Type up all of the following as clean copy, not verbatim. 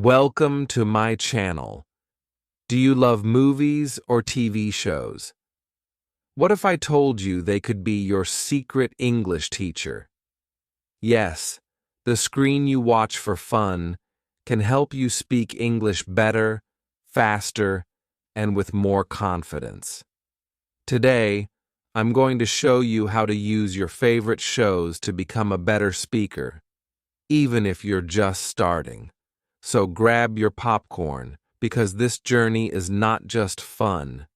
Welcome to my channel. Do you love movies or TV shows? What if I told you they could be your secret English teacher? Yes, the screen you watch for fun can help you speak English better, faster, and with more confidence. Today, I'm going to show you how to use your favorite shows to become a better speaker, even if you're just starting. So grab your popcorn, because this journey is not just fun,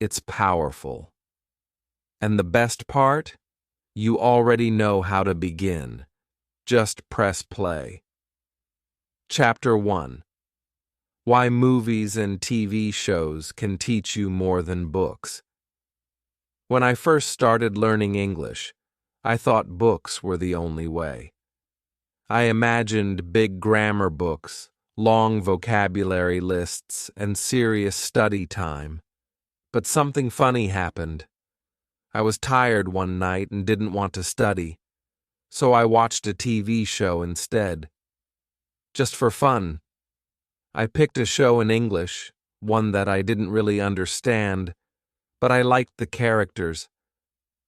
it's powerful. And the best part? You already know how to begin. Just press play. Chapter 1. Why movies and TV shows can teach you more than books. When I first started learning English, I thought books were the only way. I imagined big grammar books, long vocabulary lists, and serious study time. But something funny happened. I was tired one night and didn't want to study, so I watched a TV show instead. Just for fun. I picked a show in English, one that I didn't really understand, but I liked the characters.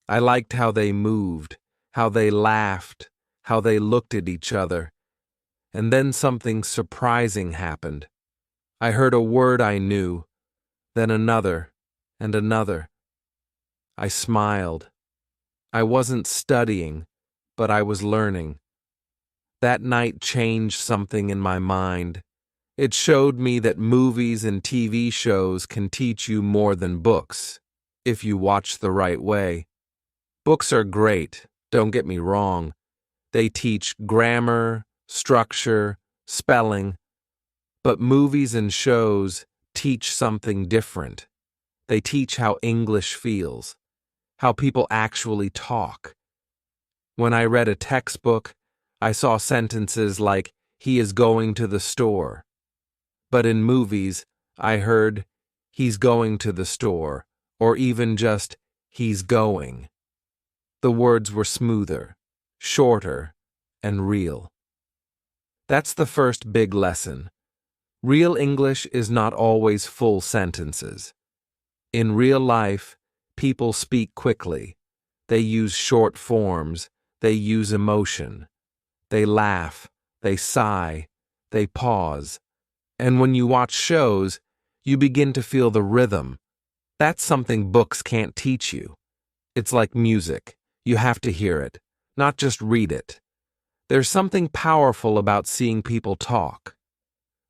I liked how they moved, how they laughed, how they looked at each other. And then something surprising happened. I heard a word I knew, then another, and another. I smiled. I wasn't studying, but I was learning. That night changed something in my mind. It showed me that movies and TV shows can teach you more than books, if you watch the right way. Books are great, don't get me wrong. They teach grammar, structure, spelling, but movies and shows teach something different. They teach how English feels, how people actually talk. When I read a textbook, I saw sentences like, "He is going to the store." But in movies, I heard, "He's going to the store," or even just, "He's going." The words were smoother, shorter, and real. That's the first big lesson. Real English is not always full sentences. In real life, people speak quickly. They use short forms. They use emotion. They laugh. They sigh. They pause. And when you watch shows, you begin to feel the rhythm. That's something books can't teach you. It's like music. You have to hear it, not just read it. There's something powerful about seeing people talk.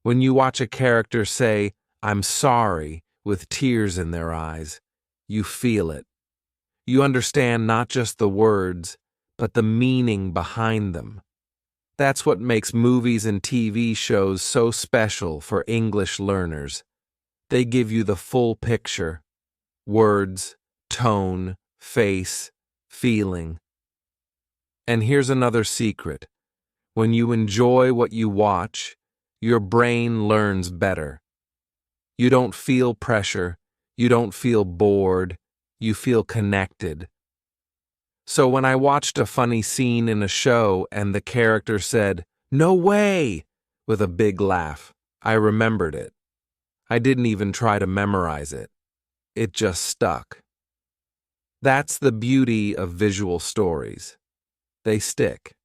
When you watch a character say, "I'm sorry," with tears in their eyes, you feel it. You understand not just the words, but the meaning behind them. That's what makes movies and TV shows so special for English learners. They give you the full picture: words, tone, face, feeling. And here's another secret. When you enjoy what you watch, your brain learns better. You don't feel pressure. You don't feel bored. You feel connected. So when I watched a funny scene in a show and the character said, "No way!" with a big laugh, I remembered it. I didn't even try to memorize it. It just stuck. That's the beauty of visual stories. They stick.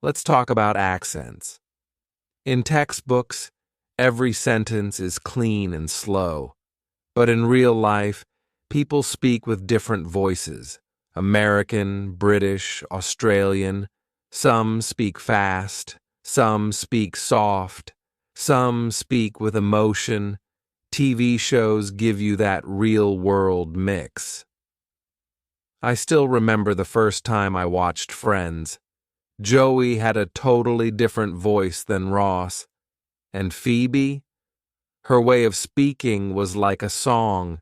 Let's talk about accents. In textbooks, every sentence is clean and slow. But in real life, people speak with different voices. American, British, Australian. Some speak fast. Some speak soft. Some speak with emotion. TV shows give you that real-world mix. I still remember the first time I watched Friends. Joey had a totally different voice than Ross. And Phoebe? Her way of speaking was like a song.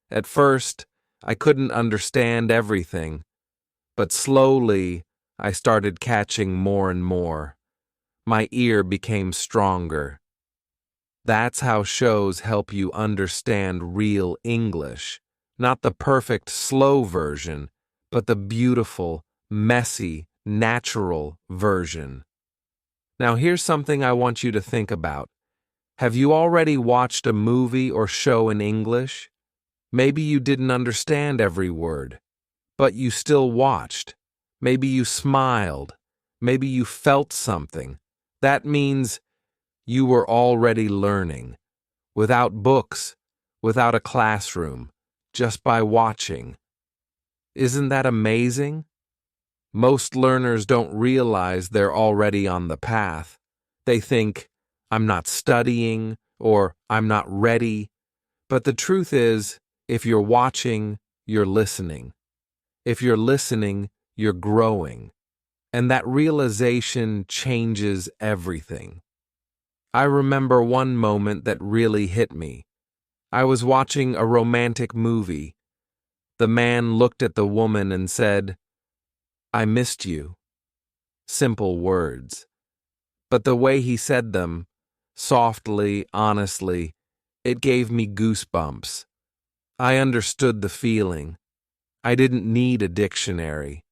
At first, I couldn't understand everything, but slowly, I started catching more and more. My ear became stronger. That's how shows help you understand real English. Not the perfect, slow version, but the beautiful, messy, natural version. Now here's something I want you to think about. Have you already watched a movie or show in English? Maybe you didn't understand every word, but you still watched. Maybe you smiled. Maybe you felt something. That means you were already learning. Without books, without a classroom, just by watching. Isn't that amazing? Most learners don't realize they're already on the path. They think, I'm not studying, or I'm not ready. But the truth is, if you're watching, you're listening. If you're listening, you're growing. And that realization changes everything. I remember one moment that really hit me. I was watching a romantic movie. The man looked at the woman and said, I missed you. Simple words. But the way he said them, softly, honestly, it gave me goosebumps. I understood the feeling. I didn't need a dictionary.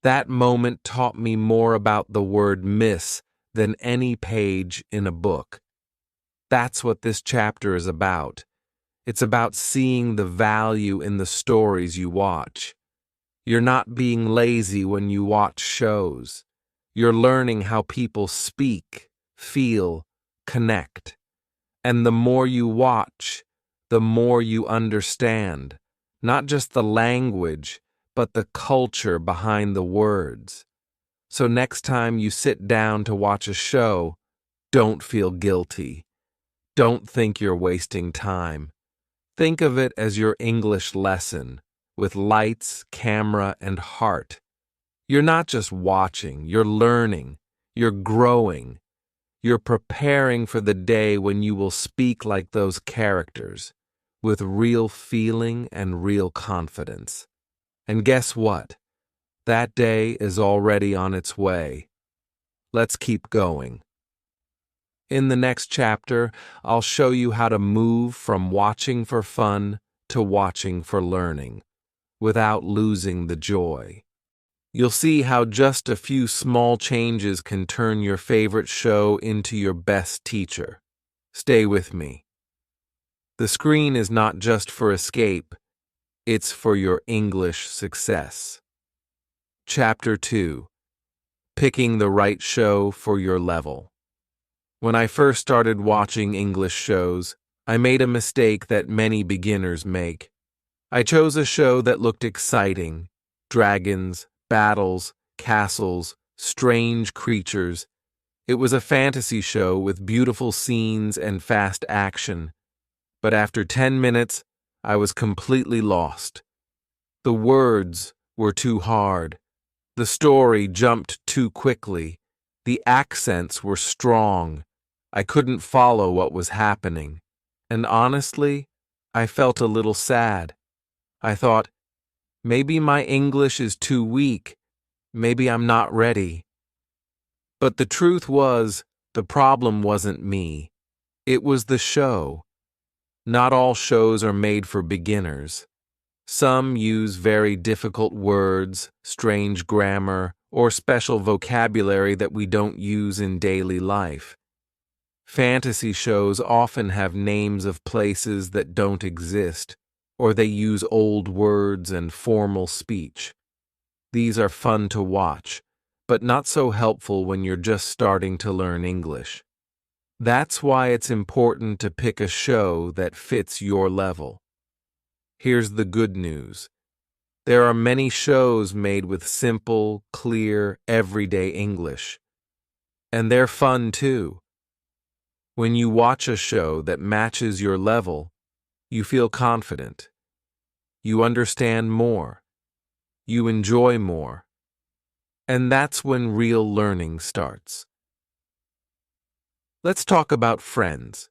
That moment taught me more about the word miss than any page in a book. That's what this chapter is about. It's about seeing the value in the stories you watch. You're not being lazy when you watch shows. You're learning how people speak, feel, connect. And the more you watch, the more you understand, not just the language, but the culture behind the words. So next time you sit down to watch a show, don't feel guilty. Don't think you're wasting time. Think of it as your English lesson, with lights, camera, and heart. You're not just watching, you're learning, you're growing. You're preparing for the day when you will speak like those characters, with real feeling and real confidence. And guess what? That day is already on its way. Let's keep going. In the next chapter, I'll show you how to move from watching for fun to watching for learning, without losing the joy. You'll see how just a few small changes can turn your favorite show into your best teacher. Stay with me. The screen is not just for escape, it's for your English success. Chapter 2. Picking the right show for your level. When I first started watching English shows, I made a mistake that many beginners make. I chose a show that looked exciting: dragons, battles, castles, strange creatures. It was a fantasy show with beautiful scenes and fast action. But after 10 minutes, I was completely lost. The words were too hard. The story jumped too quickly. The accents were strong. I couldn't follow what was happening. And honestly, I felt a little sad. I thought, maybe my English is too weak. Maybe I'm not ready. But the truth was, the problem wasn't me. It was the show. Not all shows are made for beginners. Some use very difficult words, strange grammar, or special vocabulary that we don't use in daily life. Fantasy shows often have names of places that don't exist, or they use old words and formal speech. These are fun to watch, but not so helpful when you're just starting to learn English. That's why it's important to pick a show that fits your level. Here's the good news. There are many shows made with simple, clear, everyday English. And they're fun too. When you watch a show that matches your level, you feel confident. You understand more. You enjoy more. And that's when real learning starts. Let's talk about Friends.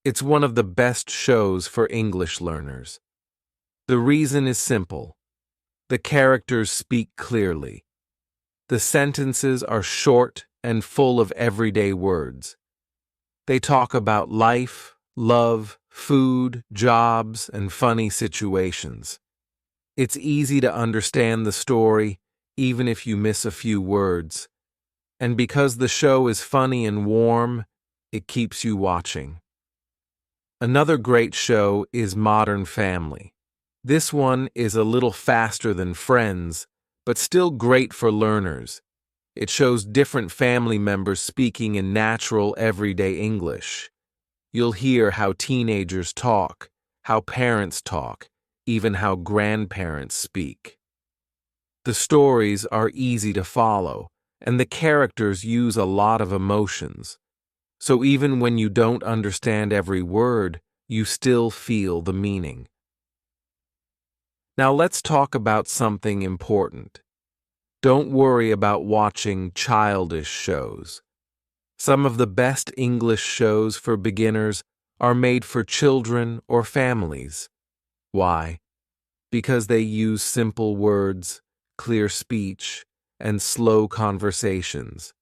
It's one of the best shows for English learners. The reason is simple. The characters speak clearly. The sentences are short and full of everyday words. They talk about life, love, food, jobs, and funny situations. It's easy to understand the story, even if you miss a few words. And because the show is funny and warm, it keeps you watching. Another great show is Modern Family. This one is a little faster than Friends, but still great for learners. It shows different family members speaking in natural, everyday English. You'll hear how teenagers talk, how parents talk, even how grandparents speak. The stories are easy to follow, and the characters use a lot of emotions. So even when you don't understand every word, you still feel the meaning. Now let's talk about something important. Don't worry about watching childish shows. Some of the best English shows for beginners are made for children or families. Why? Because they use simple words, clear speech, and slow conversations.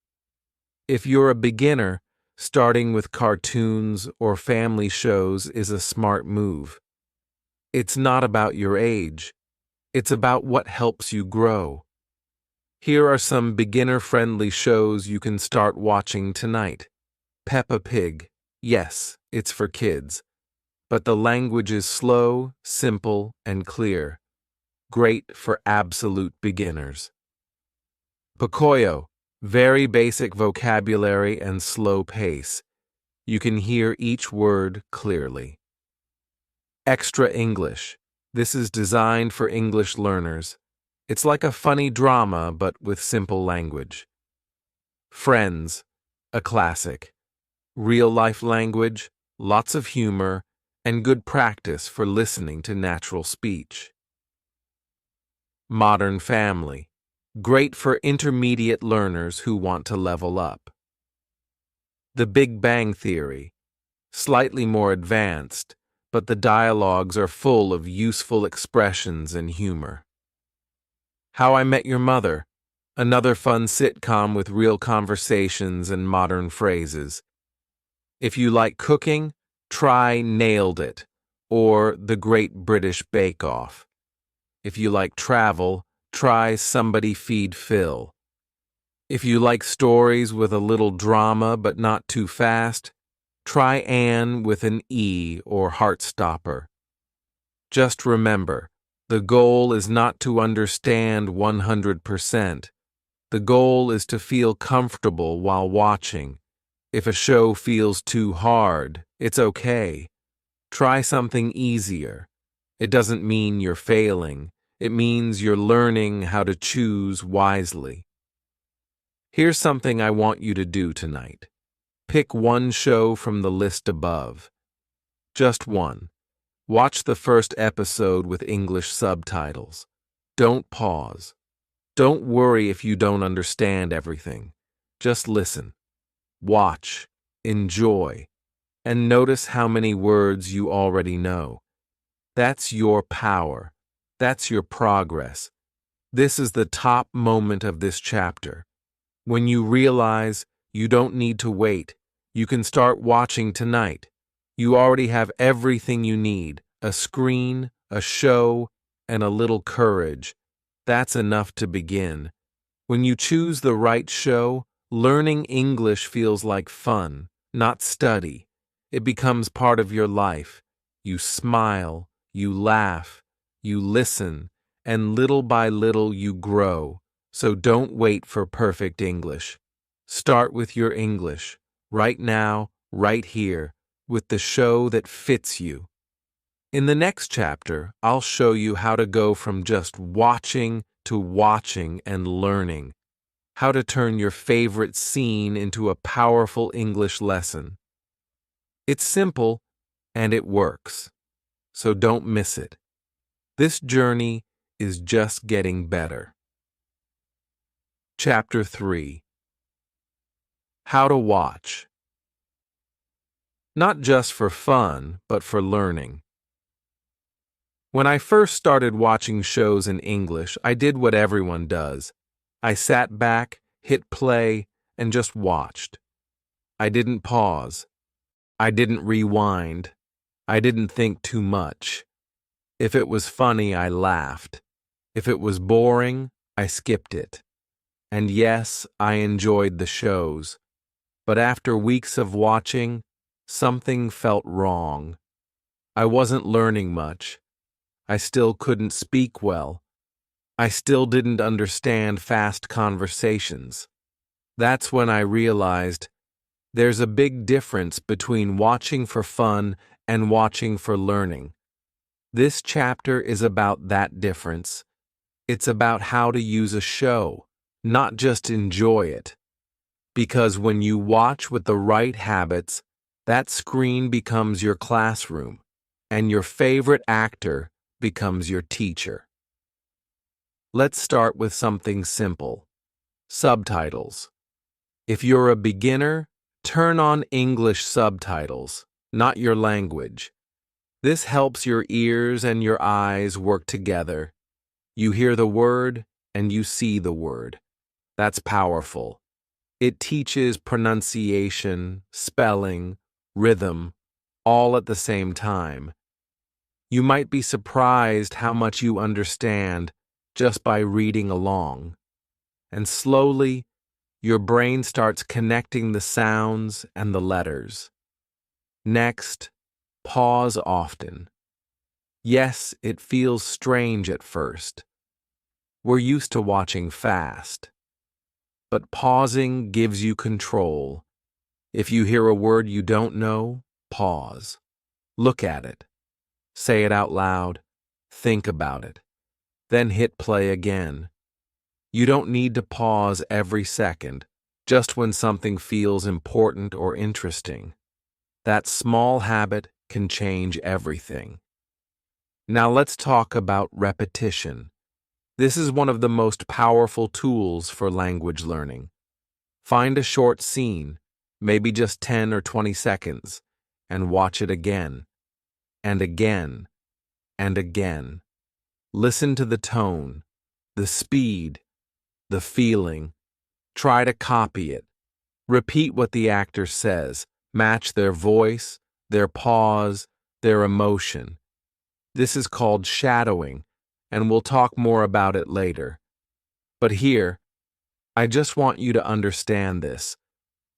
If you're a beginner, starting with cartoons or family shows is a smart move. It's not about your age. It's about what helps you grow. Here are some beginner-friendly shows you can start watching tonight. Peppa Pig. Yes, it's for kids. But the language is slow, simple, and clear. Great for absolute beginners. Pocoyo. Very basic vocabulary and slow pace. You can hear each word clearly. Extra English. This is designed for English learners. It's like a funny drama, but with simple language. Friends, a classic. Real-life language, lots of humor, and good practice for listening to natural speech. Modern Family. Great for intermediate learners who want to level up. The Big Bang Theory. Slightly more advanced, but the dialogues are full of useful expressions and humor. How I Met Your Mother. Another fun sitcom with real conversations and modern phrases. If you like cooking, try Nailed It or The Great British Bake Off. If you like travel, try Somebody Feed Phil. If you like stories with a little drama but not too fast, try Anne with an E or Heartstopper. Just remember, the goal is not to understand 100%. The goal is to feel comfortable while watching. If a show feels too hard, it's okay. Try something easier. It doesn't mean you're failing. It means you're learning how to choose wisely. Here's something I want you to do tonight. Pick one show from the list above. Just one. Watch the first episode with English subtitles. Don't pause. Don't worry if you don't understand everything. Just listen. Watch. Enjoy. And notice how many words you already know. That's your power. That's your progress. This is the top moment of this chapter. When you realize you don't need to wait, you can start watching tonight. You already have everything you need, a screen, a show, and a little courage. That's enough to begin. When you choose the right show, learning English feels like fun, not study. It becomes part of your life. You smile, you laugh, you listen, and little by little you grow. So don't wait for perfect English. Start with your English, right now, right here, with the show that fits you. In the next chapter, I'll show you how to go from just watching to watching and learning, how to turn your favorite scene into a powerful English lesson. It's simple, and it works, so don't miss it. This journey is just getting better. Chapter 3. How to watch. Not just for fun, but for learning. When I first started watching shows in English, I did what everyone does. I sat back, hit play, and just watched. I didn't pause. I didn't rewind. I didn't think too much. If it was funny, I laughed. If it was boring, I skipped it. And yes, I enjoyed the shows. But after weeks of watching, something felt wrong. I wasn't learning much. I still couldn't speak well. I still didn't understand fast conversations. That's when I realized there's a big difference between watching for fun and watching for learning. This chapter is about that difference. It's about how to use a show, not just enjoy it. Because when you watch with the right habits, that screen becomes your classroom, and your favorite actor becomes your teacher. Let's start with something simple. Subtitles. If you're a beginner, turn on English subtitles, not your language. This helps your ears and your eyes work together. You hear the word and you see the word. That's powerful. It teaches pronunciation, spelling, rhythm, all at the same time. You might be surprised how much you understand just by reading along. And slowly, your brain starts connecting the sounds and the letters. Next, pause often. Yes, it feels strange at first. We're used to watching fast. But pausing gives you control. If you hear a word you don't know, pause. Look at it. Say it out loud. Think about it. Then hit play again. You don't need to pause every second, just when something feels important or interesting. That small habit can change everything. Now let's talk about repetition. This is one of the most powerful tools for language learning. Find a short scene, maybe just 10 or 20 seconds, and watch it again, and again, and again. Listen to the tone, the speed, the feeling. Try to copy it. Repeat what the actor says. Match their voice, their pause, their emotion. This is called shadowing, and we'll talk more about it later. But here, I just want you to understand this.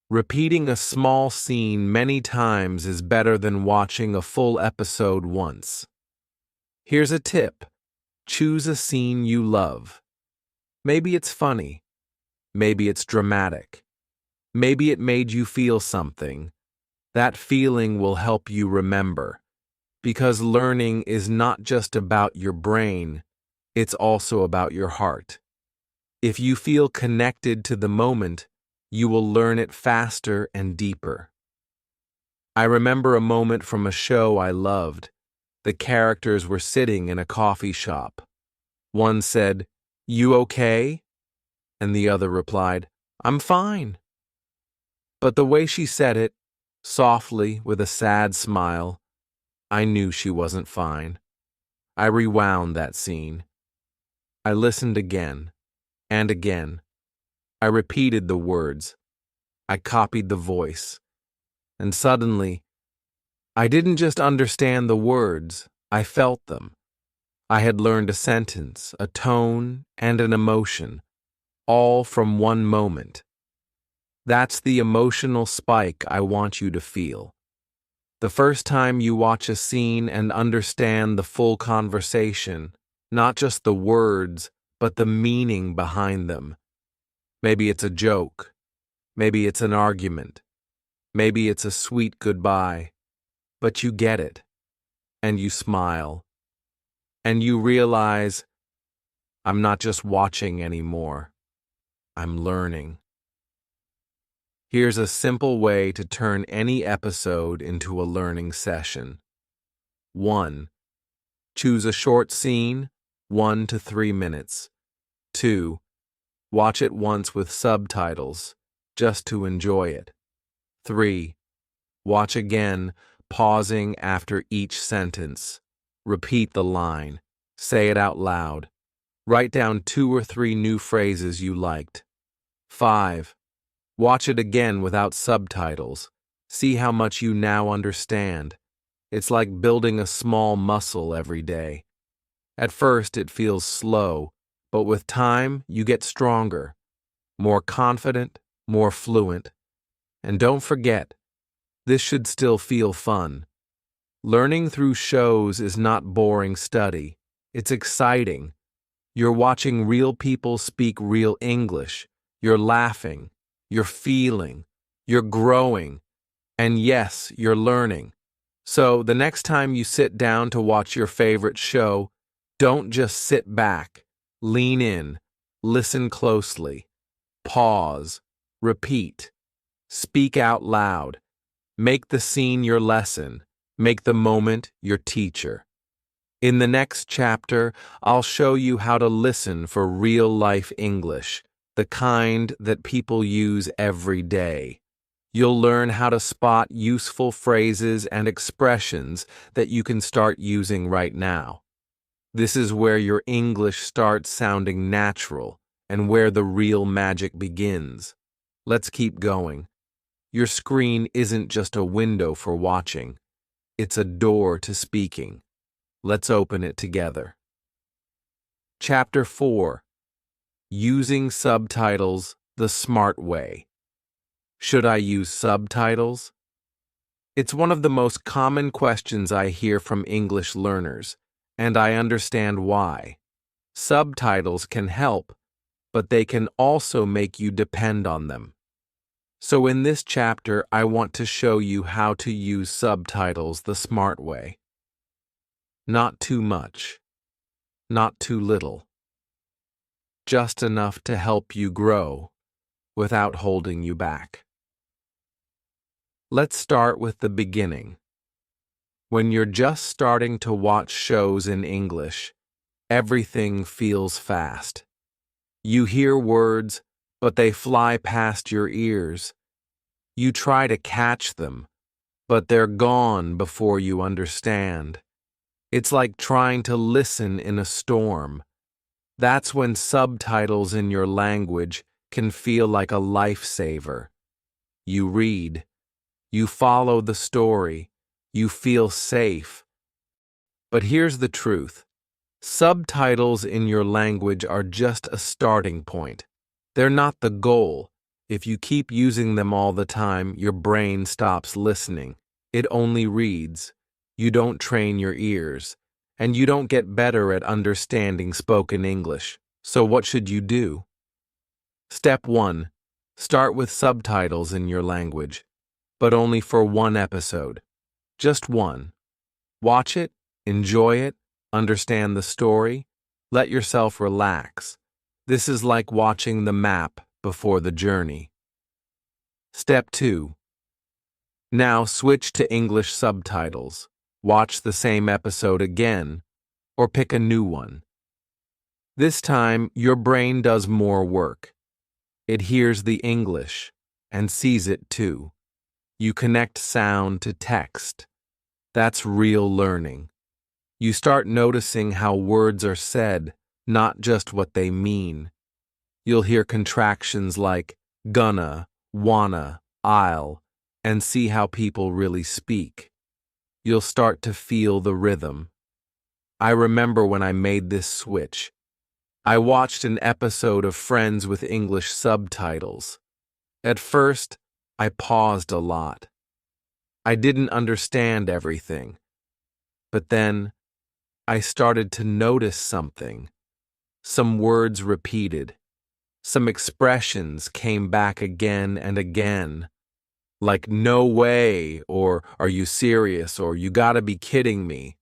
Repeating a small scene many times is better than watching a full episode once. Here's a tip. Choose a scene you love. Maybe it's funny. Maybe it's dramatic. Maybe it made you feel something. That feeling will help you remember. Because learning is not just about your brain, it's also about your heart. If you feel connected to the moment, you will learn it faster and deeper. I remember a moment from a show I loved. The characters were sitting in a coffee shop. One said, "You okay?" And the other replied, "I'm fine." But the way she said it, softly with a sad smile, I knew she wasn't fine. I rewound that scene. I listened again and again. I repeated the words. I copied the voice. And suddenly, I didn't just understand the words, I felt them. I had learned a sentence, a tone, and an emotion, all from one moment. That's the emotional spike I want you to feel. The first time you watch a scene and understand the full conversation, not just the words, but the meaning behind them. Maybe it's a joke. Maybe it's an argument. Maybe it's a sweet goodbye. But you get it. And you smile. And you realize, I'm not just watching anymore. I'm learning. Here's a simple way to turn any episode into a learning session. 1. Choose a short scene, 1 to 3 minutes. 2. Watch it once with subtitles, just to enjoy it. 3. Watch again, pausing after each sentence. Repeat the line. Say it out loud. Write down 2 or 3 new phrases you liked. 5. Watch it again without subtitles. See how much you now understand. It's like building a small muscle every day. At first, it feels slow, but with time, you get stronger. more confident, more fluent. And don't forget, this should still feel fun. Learning through shows is not boring study. It's exciting. You're watching real people speak real English. You're laughing. You're feeling. You're growing. And yes, you're learning. So the next time you sit down to watch your favorite show, don't just sit back. Lean in. Listen closely. Pause. Repeat. Speak out loud. Make the scene your lesson. Make the moment your teacher. In the next chapter, I'll show you how to listen for real-life English, the kind that people use every day. You'll learn how to spot useful phrases and expressions that you can start using right now. This is where your English starts sounding natural and where the real magic begins. Let's keep going. Your screen isn't just a window for watching. It's a door to speaking. Let's open it together. Chapter 4. Using Subtitles the Smart Way. Should I use subtitles? It's one of the most common questions I hear from English learners, and I understand why. Subtitles can help, but they can also make you depend on them. So in this chapter, I want to show you how to use subtitles the smart way. Not too much. Not too little. Just enough to help you grow without holding you back. Let's start with the beginning. When you're just starting to watch shows in English, everything feels fast. You hear words, but they fly past your ears. You try to catch them, but they're gone before you understand. It's like trying to listen in a storm. That's when subtitles in your language can feel like a lifesaver. You read. You follow the story. You feel safe. But here's the truth. Subtitles in your language are just a starting point. They're not the goal. If you keep using them all the time, your brain stops listening. It only reads. You don't train your ears, and you don't get better at understanding spoken English. So what should you do? Step 1. Start with subtitles in your language, but only for one episode. Just one. Watch it, enjoy it, understand the story, let yourself relax. This is like watching the map before the journey. Step 2. Now switch to English subtitles. Watch the same episode again, or pick a new one. This time, your brain does more work. It hears the English and sees it too. You connect sound to text. That's real learning. You start noticing how words are said, not just what they mean. You'll hear contractions like gonna, wanna, I'll, and see how people really speak. You'll start to feel the rhythm. I remember when I made this switch. I watched an episode of Friends with English subtitles. At first, I paused a lot. I didn't understand everything. But then, I started to notice something. Some words repeated. Some expressions came back again and again. Like, no way, or are you serious, or you gotta be kidding me.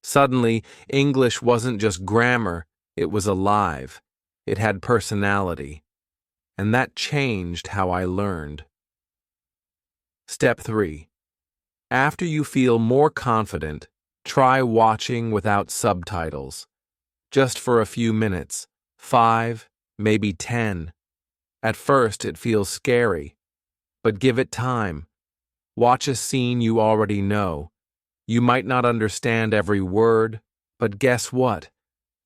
Suddenly, English wasn't just grammar, it was alive. It had personality. And that changed how I learned. Step 3. After you feel more confident, try watching without subtitles. Just for a few minutes, 5, maybe 10. At first, it feels scary. But give it time. Watch a scene you already know. You might not understand every word, but guess what?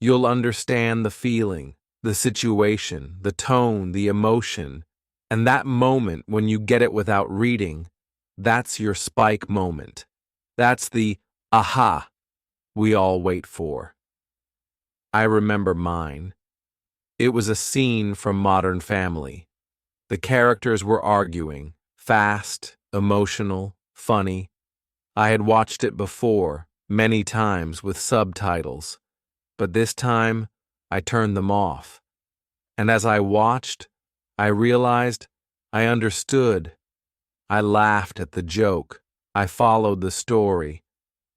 You'll understand the feeling, the situation, the tone, the emotion. And that moment when you get it without reading, that's your spike moment. That's the aha we all wait for. I remember mine. It was a scene from Modern Family. The characters were arguing, fast, emotional, funny. I had watched it before, many times with subtitles, but this time I turned them off. And as I watched, I realized I understood. I laughed at the joke. I followed the story.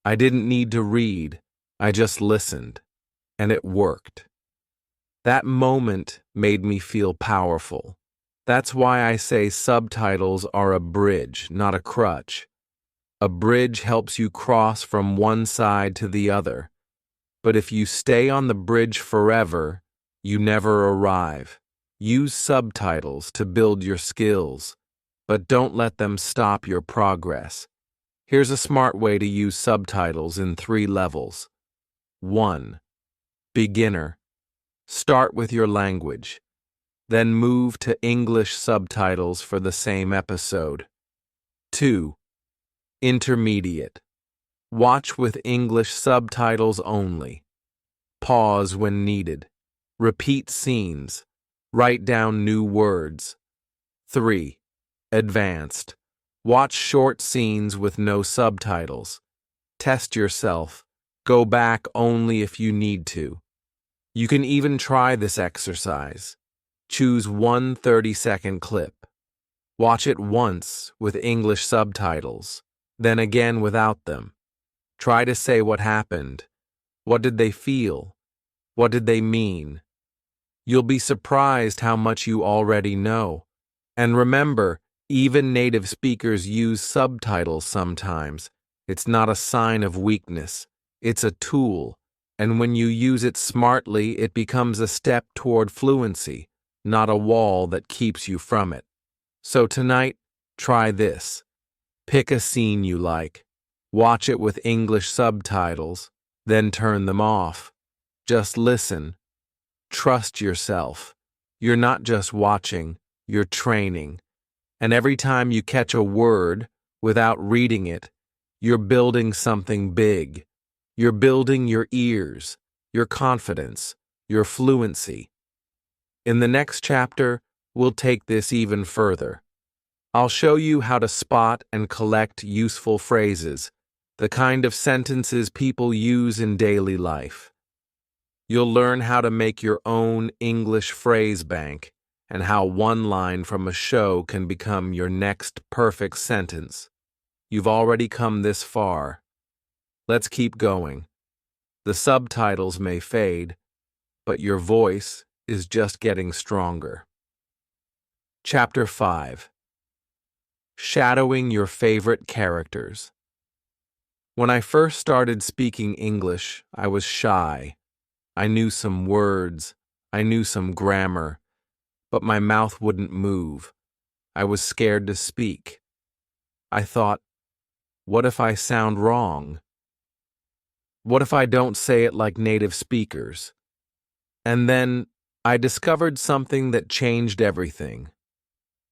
I didn't need to read. I just listened. And it worked. That moment made me feel powerful. That's why I say subtitles are a bridge, not a crutch. A bridge helps you cross from one side to the other. But if you stay on the bridge forever, you never arrive. Use subtitles to build your skills, but don't let them stop your progress. Here's a smart way to use subtitles in 3 levels. 1. Beginner. Start with your language. Then move to English subtitles for the same episode. 2. Intermediate. Watch with English subtitles only. Pause when needed. Repeat scenes. Write down new words. 3. Advanced. Watch short scenes with no subtitles. Test yourself. Go back only if you need to. You can even try this exercise. Choose one 30-second clip. Watch it once with English subtitles, then again without them. Try to say what happened. What did they feel? What did they mean? You'll be surprised how much you already know. And remember, even native speakers use subtitles sometimes. It's not a sign of weakness. It's a tool. And when you use it smartly, it becomes a step toward fluency, not a wall that keeps you from it. So tonight, try this. Pick a scene you like. Watch it with English subtitles, then turn them off. Just listen. Trust yourself. You're not just watching, you're training. And every time you catch a word without reading it, you're building something big. You're building your ears, your confidence, your fluency. In the next chapter, we'll take this even further. I'll show you how to spot and collect useful phrases, the kind of sentences people use in daily life. You'll learn how to make your own English phrase bank and how one line from a show can become your next perfect sentence. You've already come this far. Let's keep going. The subtitles may fade, but your voice is just getting stronger. Chapter 5. Shadowing your favorite characters. When I first started speaking English, I was shy. I knew some words, I knew some grammar, but my mouth wouldn't move. I was scared to speak. I thought, what if I sound wrong? What if I don't say it like native speakers? And then I discovered something that changed everything.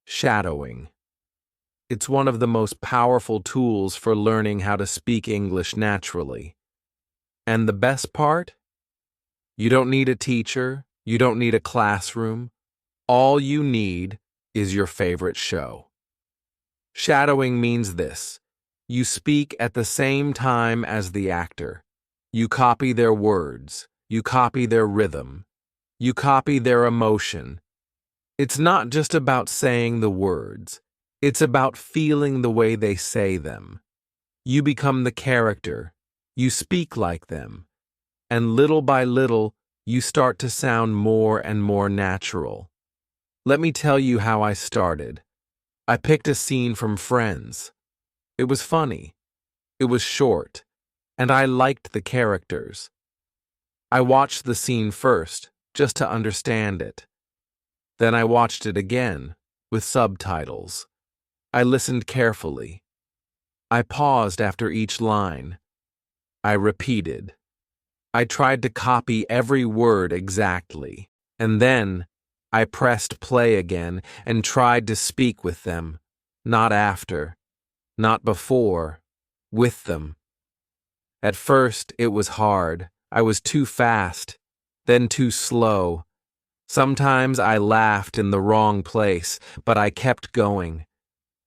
Shadowing. It's one of the most powerful tools for learning how to speak English naturally. And the best part? You don't need a teacher, you don't need a classroom. All you need is your favorite show. Shadowing means this. You speak at the same time as the actor. You copy their words. You copy their rhythm. You copy their emotion. It's not just about saying the words. It's about feeling the way they say them. You become the character. You speak like them. And little by little, you start to sound more and more natural. Let me tell you how I started. I picked a scene from Friends. It was funny. It was short. And I liked the characters. I watched the scene first, just to understand it. Then I watched it again, with subtitles. I listened carefully. I paused after each line. I repeated. I tried to copy every word exactly. And then I pressed play again and tried to speak with them. Not after. Not before. With them. At first, it was hard. I was too fast, then too slow. Sometimes I laughed in the wrong place, but I kept going.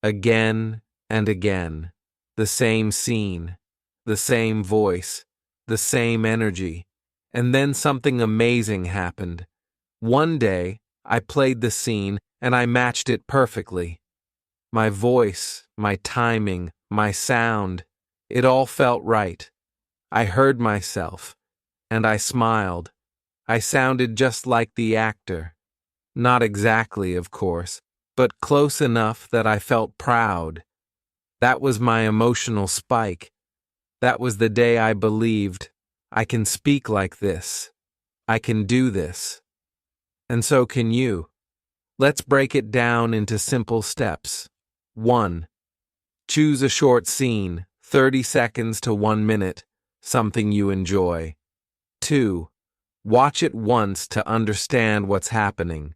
Again and again. The same scene, the same voice, the same energy. And then something amazing happened. One day, I played the scene and I matched it perfectly. My voice, my timing, my sound, it all felt right. I heard myself, and I smiled. I sounded just like the actor. Not exactly, of course, but close enough that I felt proud. That was my emotional spike. That was the day I believed, I can speak like this. I can do this. And so can you. Let's break it down into simple steps. 1. Choose a short scene, 30 seconds to 1 minute, something you enjoy. 2. Watch it once to understand what's happening.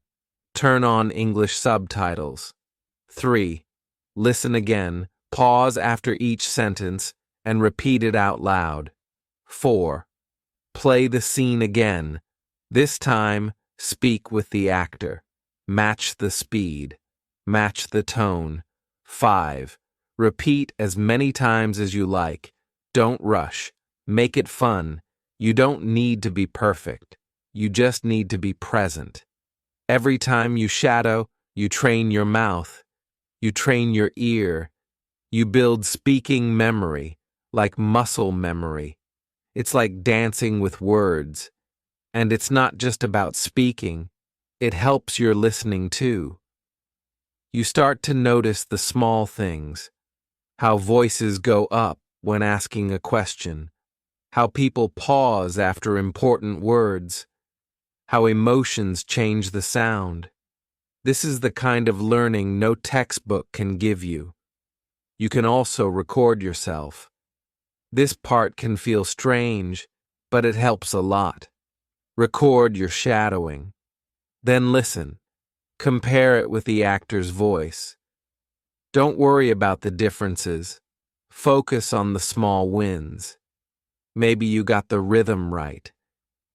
Turn on English subtitles. 3. Listen again, pause after each sentence, and repeat it out loud. 4. Play the scene again. This time, speak with the actor. Match the speed. Match the tone. 5. Repeat as many times as you like. Don't rush. Make it fun. You don't need to be perfect. You just need to be present. Every time you shadow, you train your mouth. You train your ear. You build speaking memory, like muscle memory. It's like dancing with words. And it's not just about speaking. It helps your listening too. You start to notice the small things. How voices go up when asking a question. How people pause after important words. How emotions change the sound. This is the kind of learning no textbook can give you. You can also record yourself. This part can feel strange, but it helps a lot. Record your shadowing. Then listen. Compare it with the actor's voice. Don't worry about the differences. Focus on the small wins. Maybe you got the rhythm right.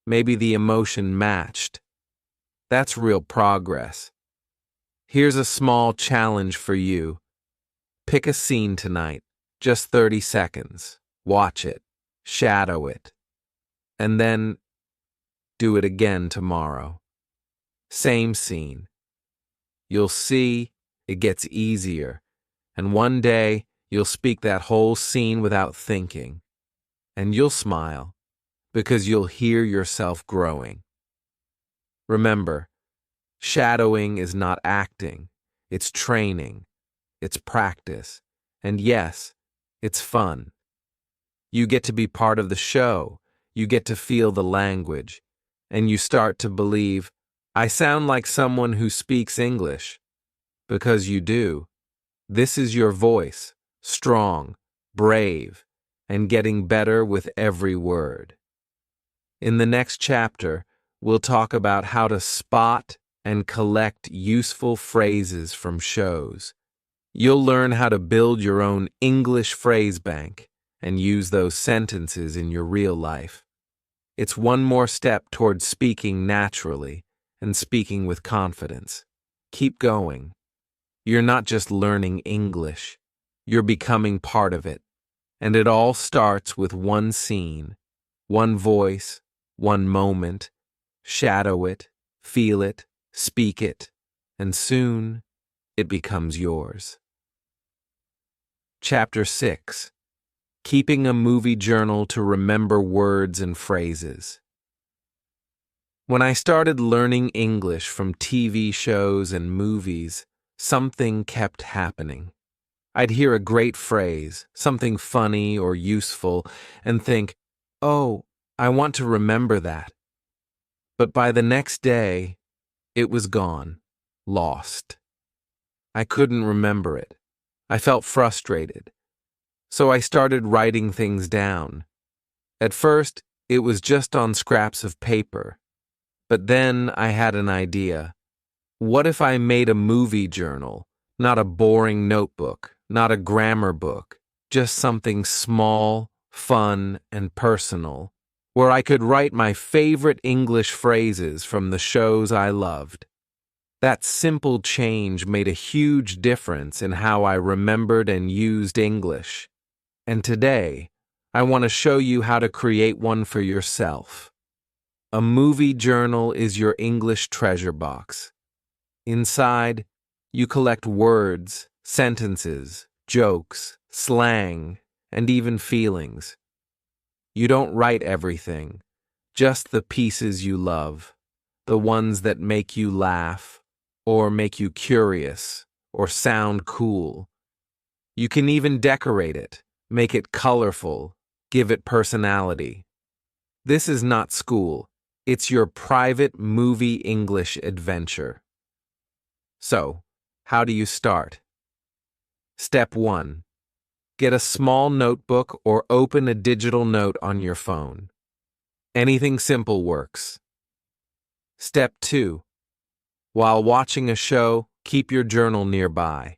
Maybe the emotion matched. That's real progress. Here's a small challenge for you. Pick a scene tonight, just 30 seconds. Watch it, shadow it, and then do it again tomorrow. Same scene. You'll see it gets easier, and one day you'll speak that whole scene without thinking, and you'll smile because you'll hear yourself growing. Remember, shadowing is not acting, it's training, it's practice, and yes, it's fun. You get to be part of the show, you get to feel the language, and you start to believe, I sound like someone who speaks English. Because you do. This is your voice, strong, brave, and getting better with every word. In the next chapter, we'll talk about how to spot and collect useful phrases from shows. You'll learn how to build your own English phrase bank and use those sentences in your real life. It's one more step towards speaking naturally and speaking with confidence. Keep going. You're not just learning English, you're becoming part of it. And it all starts with one scene, one voice, one moment. Shadow it, feel it, speak it, and soon it becomes yours. Chapter 6. Keeping a movie journal to remember words and phrases. When I started learning English from TV shows and movies, something kept happening. I'd hear a great phrase, something funny or useful, and think, oh, I want to remember that. But by the next day, it was gone, lost. I couldn't remember it. I felt frustrated. So I started writing things down. At first, it was just on scraps of paper. But then I had an idea. What if I made a movie journal, not a boring notebook, not a grammar book, just something small, fun, and personal? where I could write my favorite English phrases from the shows I loved. That simple change made a huge difference in how I remembered and used English. And today, I want to show you how to create one for yourself. A movie journal is your English treasure box. Inside, you collect words, sentences, jokes, slang, and even feelings. You don't write everything, just the pieces you love, the ones that make you laugh, or make you curious, or sound cool. You can even decorate it, make it colorful, give it personality. This is not school, it's your private movie English adventure. So, how do you start? Step 1. Get a small notebook or open a digital note on your phone. Anything simple works. Step 2. While watching a show, keep your journal nearby.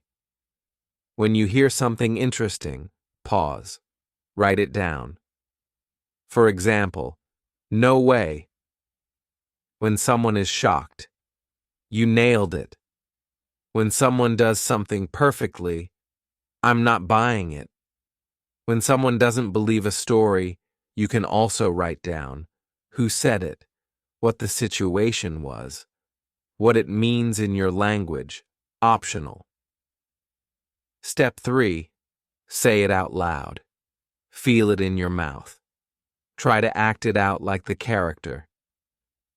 When you hear something interesting, pause. Write it down. For example, no way. When someone is shocked. You nailed it. When someone does something perfectly, I'm not buying it. When someone doesn't believe a story, you can also write down who said it, what the situation was, what it means in your language, optional. Step 3. Say it out loud. Feel it in your mouth. Try to act it out like the character.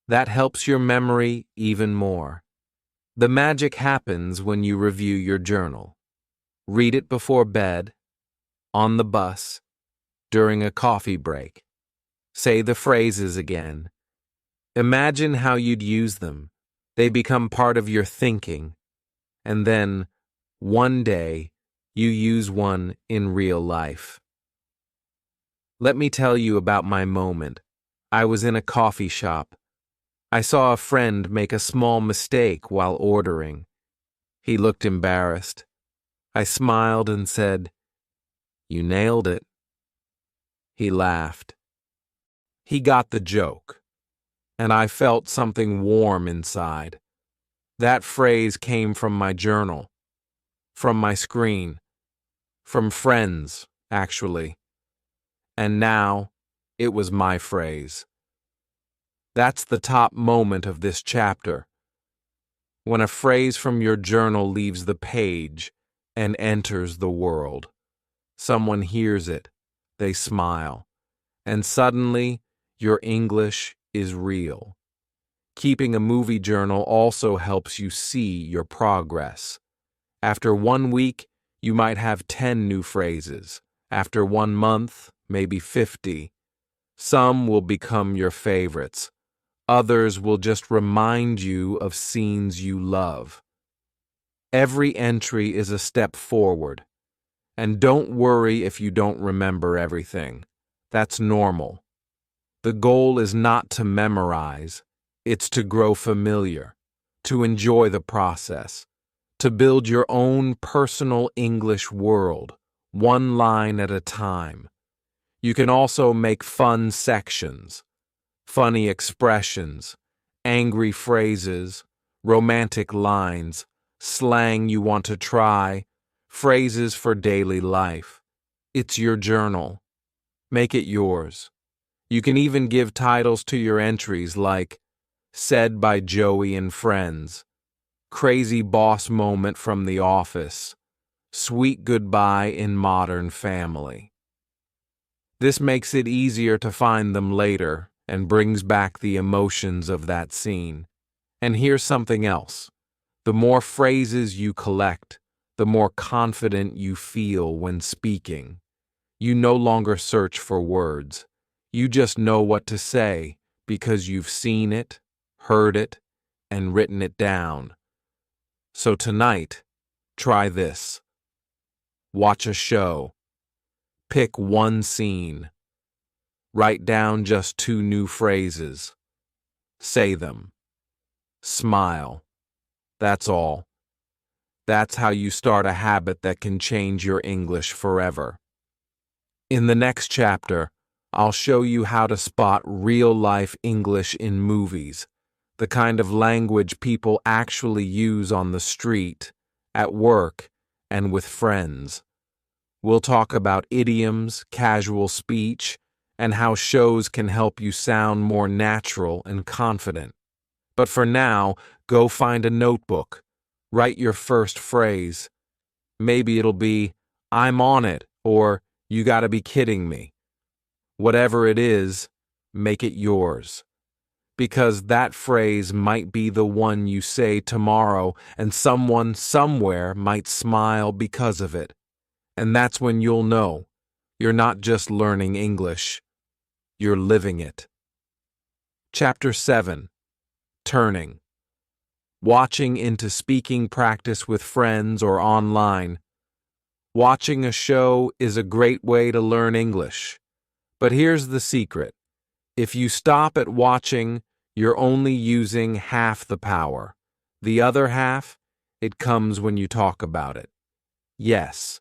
That helps your memory even more. The magic happens when you review your journal. Read it before bed, on the bus, during a coffee break. Say the phrases again. Imagine how you'd use them. They become part of your thinking. And then, one day, you use one in real life. Let me tell you about my moment. I was in a coffee shop. I saw a friend make a small mistake while ordering. He looked embarrassed. I smiled and said, "You nailed it." He laughed. He got the joke, and I felt something warm inside. That phrase came from my journal, from my screen, from friends, actually. And now, it was my phrase. That's the top moment of this chapter. When a phrase from your journal leaves the page and enters the world. Someone hears it, they smile, and suddenly your English is real. Keeping a movie journal also helps you see your progress. After 1 week, you might have 10 new phrases. After 1 month, maybe 50. Some will become your favorites. Others will just remind you of scenes you love. Every entry is a step forward. And don't worry if you don't remember everything. That's normal. The goal is not to memorize. It's to grow familiar, to enjoy the process, to build your own personal English world, one line at a time. You can also make fun sections, funny expressions, angry phrases, romantic lines, slang you want to try, phrases for daily life. It's your journal. Make it yours. You can even give titles to your entries like Said by Joey and Friends, Crazy Boss Moment from the Office, Sweet Goodbye in Modern Family. This makes it easier to find them later and brings back the emotions of that scene. And here's something else. The more phrases you collect, the more confident you feel when speaking. You no longer search for words. You just know what to say because you've seen it, heard it, and written it down. So tonight, try this. Watch a show. Pick one scene. Write down just 2 new phrases. Say them. Smile. That's all. That's how you start a habit that can change your English forever. In the next chapter, I'll show you how to spot real-life English in movies, the kind of language people actually use on the street, at work, and with friends. We'll talk about idioms, casual speech, and how shows can help you sound more natural and confident. But for now, go find a notebook. Write your first phrase. Maybe it'll be, "I'm on it," or "You gotta be kidding me." Whatever it is, make it yours. Because that phrase might be the one you say tomorrow, and someone somewhere might smile because of it. And that's when you'll know you're not just learning English, you're living it. Chapter 7. Turning. Watching into speaking practice with friends or online. Watching a show is a great way to learn English. But here's the secret. If you stop at watching, you're only using half the power. The other half, it comes when you talk about it. Yes,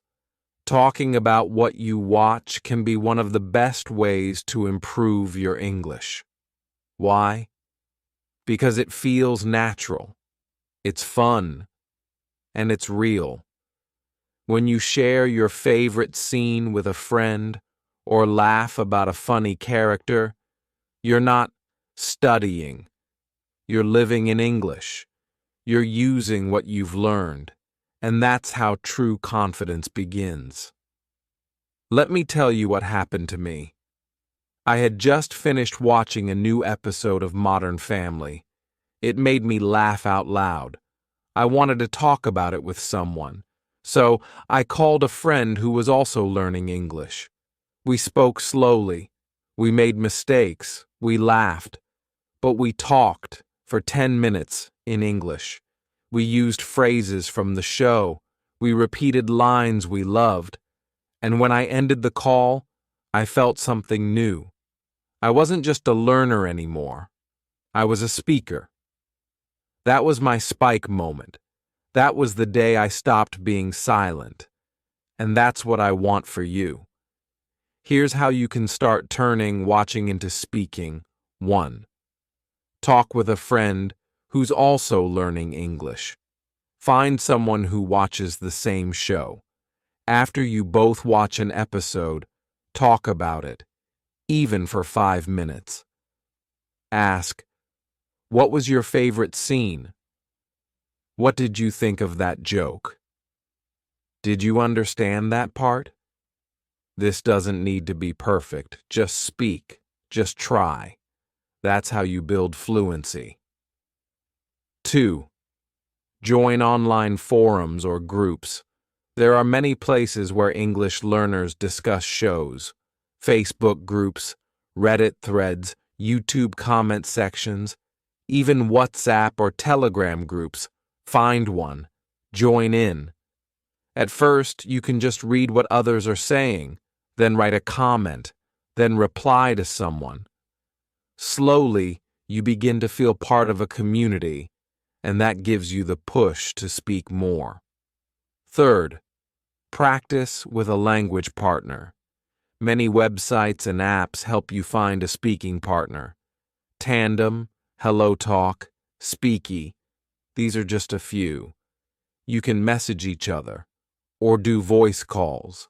talking about what you watch can be one of the best ways to improve your English. Why? Because it feels natural, it's fun, and it's real. When you share your favorite scene with a friend or laugh about a funny character, you're not studying. You're living in English. You're using what you've learned. And that's how true confidence begins. Let me tell you what happened to me. I had just finished watching a new episode of Modern Family. It made me laugh out loud. I wanted to talk about it with someone. So I called a friend who was also learning English. We spoke slowly. We made mistakes. We laughed. But we talked for 10 minutes in English. We used phrases from the show. We repeated lines we loved. And when I ended the call, I felt something new. I wasn't just a learner anymore. I was a speaker. That was my spike moment. That was the day I stopped being silent. And that's what I want for you. Here's how you can start turning watching into speaking. 1. Talk with a friend who's also learning English. Find someone who watches the same show. After you both watch an episode, talk about it, even for 5 minutes. Ask, what was your favorite scene? What did you think of that joke? Did you understand that part? This doesn't need to be perfect. Just speak. Just try. That's how you build fluency. 2. Join online forums or groups. There are many places where English learners discuss shows. Facebook groups, Reddit threads, YouTube comment sections, even WhatsApp or Telegram groups. Find one. Join in. At first, you can just read what others are saying, then write a comment, then reply to someone. Slowly, you begin to feel part of a community, and that gives you the push to speak more. 3. Practice with a language partner. Many websites and apps help you find a speaking partner. Tandem, HelloTalk, Speaky. These are just a few. You can message each other, or do voice calls.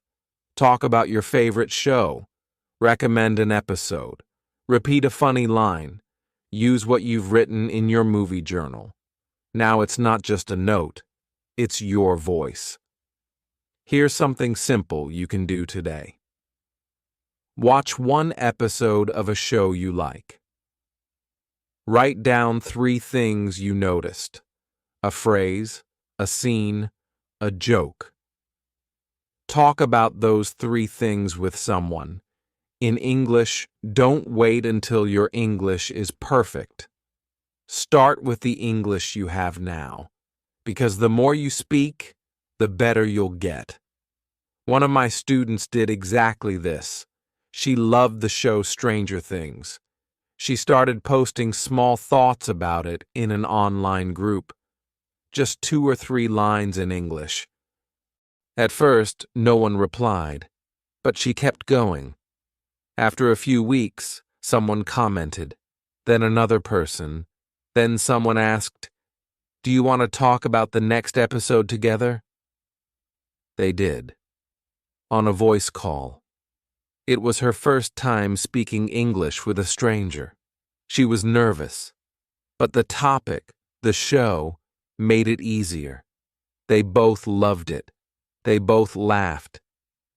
Talk about your favorite show. Recommend an episode. Repeat a funny line. Use what you've written in your movie journal. Now it's not just a note. It's your voice. Here's something simple you can do today. Watch one episode of a show you like. Write down 3 things you noticed. A phrase, a scene, a joke. Talk about those 3 things with someone. In English, don't wait until your English is perfect. Start with the English you have now, because the more you speak, the better you'll get. One of my students did exactly this. She loved the show Stranger Things. She started posting small thoughts about it in an online group. Just 2 or 3 lines in English. At first, no one replied, but she kept going. After a few weeks, someone commented, then another person, then someone asked, "Do you want to talk about the next episode together?" They did. On a voice call. It was her first time speaking English with a stranger. She was nervous, but the topic, the show, made it easier. They both loved it. They both laughed.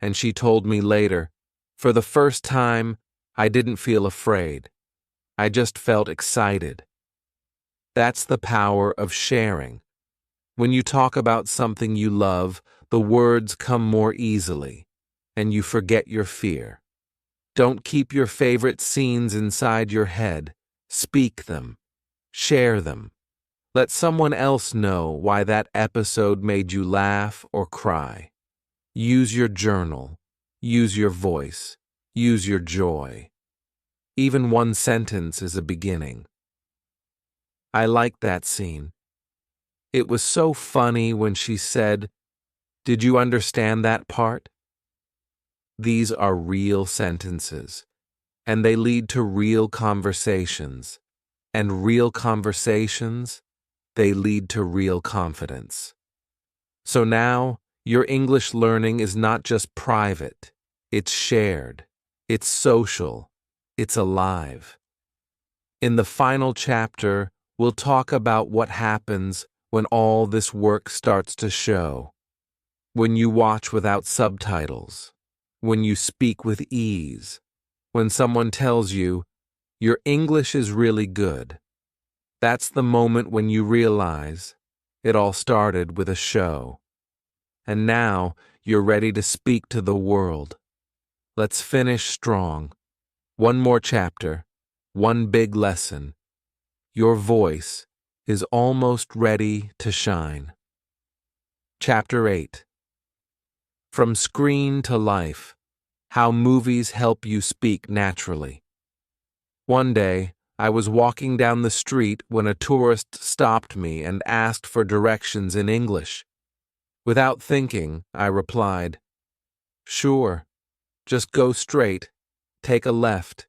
And she told me later, for the first time, I didn't feel afraid. I just felt excited. That's the power of sharing. When you talk about something you love, the words come more easily, and you forget your fear. Don't keep your favorite scenes inside your head. Speak them. Share them. Let someone else know why that episode made you laugh or cry. Use your journal. Use your voice. Use your joy. Even one sentence is a beginning. I liked that scene. It was so funny when she said, "Did you understand that part?" These are real sentences, and they lead to real conversations. And real conversations, they lead to real confidence. So now, your English learning is not just private, it's shared, it's social, it's alive. In the final chapter, we'll talk about what happens when all this work starts to show. When you watch without subtitles, when you speak with ease, when someone tells you, "Your English is really good." That's the moment when you realize it all started with a show. And now you're ready to speak to the world. Let's finish strong. One more chapter, one big lesson. Your voice is almost ready to shine. Chapter 8. From Screen to Life. How Movies Help You Speak Naturally. One day, I was walking down the street when a tourist stopped me and asked for directions in English. Without thinking, I replied, "Sure, just go straight, take a left,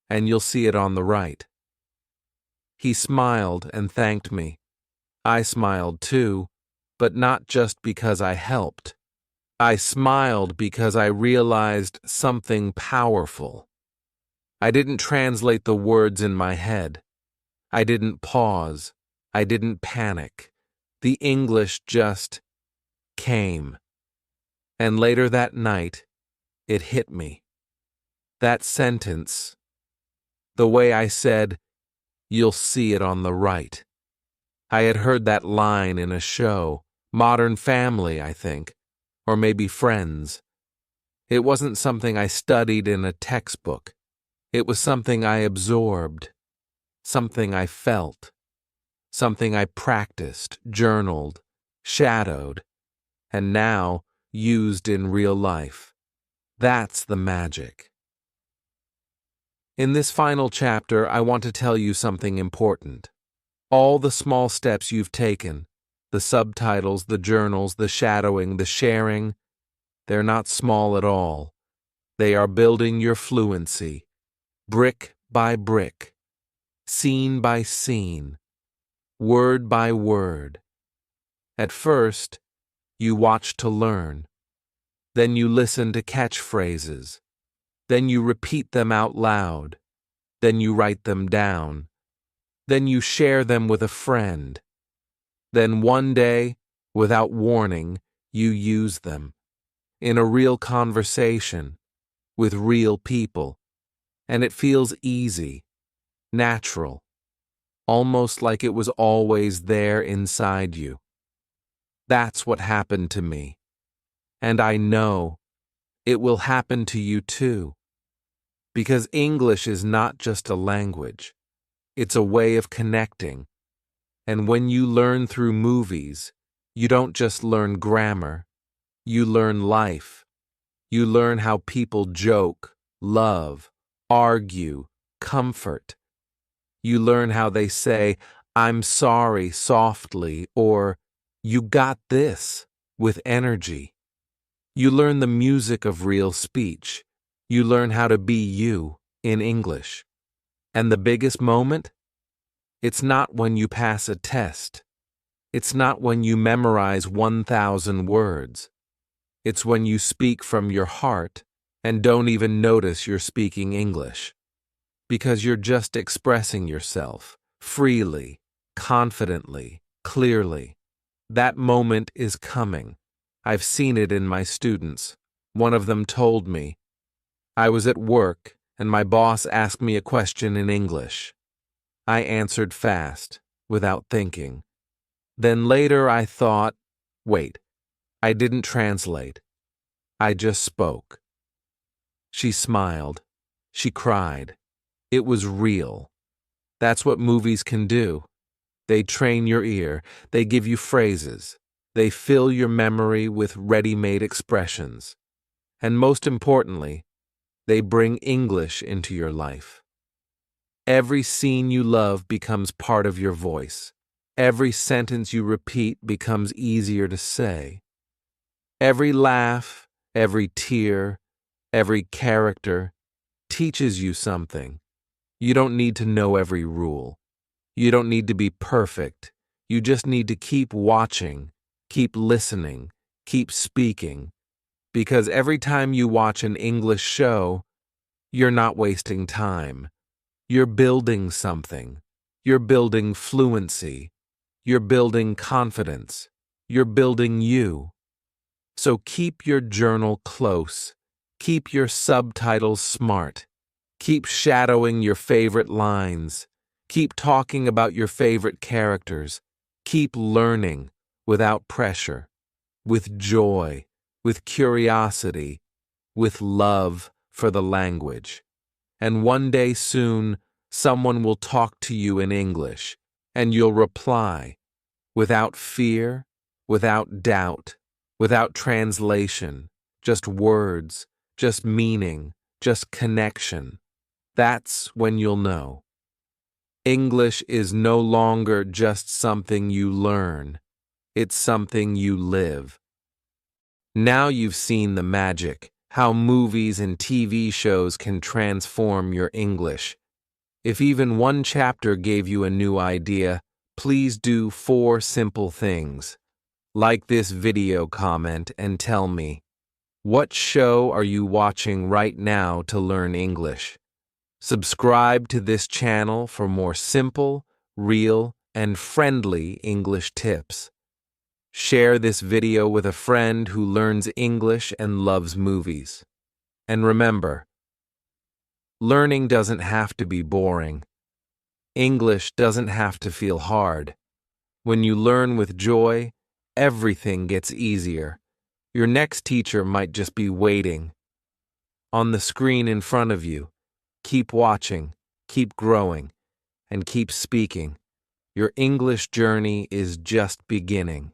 and you'll see it on the right." He smiled and thanked me. I smiled too, but not just because I helped. I smiled because I realized something powerful. I didn't translate the words in my head. I didn't pause. I didn't panic. The English just came. And later that night, it hit me. That sentence, the way I said, "You'll see it on the right." I had heard that line in a show, Modern Family, I think, or maybe Friends. It wasn't something I studied in a textbook. It was something I absorbed, something I felt, something I practiced, journaled, shadowed, and now used in real life. That's the magic. In this final chapter, I want to tell you something important. All the small steps you've taken, the subtitles, the journals, the shadowing, the sharing, they're not small at all. They are building your fluency, brick by brick, scene by scene, word by word. At first, you watch to learn. Then you listen to catchphrases. Then you repeat them out loud. Then you write them down. Then you share them with a friend. Then one day, without warning, you use them. In a real conversation, with real people. And it feels easy, natural, almost like it was always there inside you. That's what happened to me. And I know it will happen to you too. Because English is not just a language. It's a way of connecting. And when you learn through movies, you don't just learn grammar. You learn life. You learn how people joke, love, argue, comfort. You learn how they say, "I'm sorry," softly, or "You got this," with energy. You learn the music of real speech. You learn how to be you in English. And the biggest moment? It's not when you pass a test. It's not when you memorize 1,000 words. It's when you speak from your heart and don't even notice you're speaking English. Because you're just expressing yourself freely, confidently, clearly. That moment is coming. I've seen it in my students. One of them told me, I was at work and my boss asked me a question in English. I answered fast, without thinking. Then later I thought, wait, I didn't translate. I just spoke. She smiled. She cried. It was real. That's what movies can do. They train your ear. They give you phrases. They fill your memory with ready-made expressions. And most importantly, they bring English into your life. Every scene you love becomes part of your voice. Every sentence you repeat becomes easier to say. Every laugh, every tear, every character teaches you something. You don't need to know every rule. You don't need to be perfect. You just need to keep watching, keep listening, keep speaking. Because every time you watch an English show, you're not wasting time. You're building something. You're building fluency. You're building confidence. You're building you. So keep your journal close. Keep your subtitles smart. Keep shadowing your favorite lines. Keep talking about your favorite characters. Keep learning without pressure, with joy, with curiosity, with love for the language. And one day soon, someone will talk to you in English, and you'll reply without fear, without doubt, without translation, just words, just meaning, just connection. That's when you'll know. English is no longer just something you learn. It's something you live. Now you've seen the magic, how movies and TV shows can transform your English. If even one chapter gave you a new idea, please do 4 simple things. Like this video comment and tell me, what show are you watching right now to learn English? Subscribe to this channel for more simple, real, and friendly English tips. Share this video with a friend who learns English and loves movies. And remember, learning doesn't have to be boring. English doesn't have to feel hard. When you learn with joy, everything gets easier. Your next teacher might just be waiting. On the screen in front of you, keep watching, keep growing, and keep speaking. Your English journey is just beginning.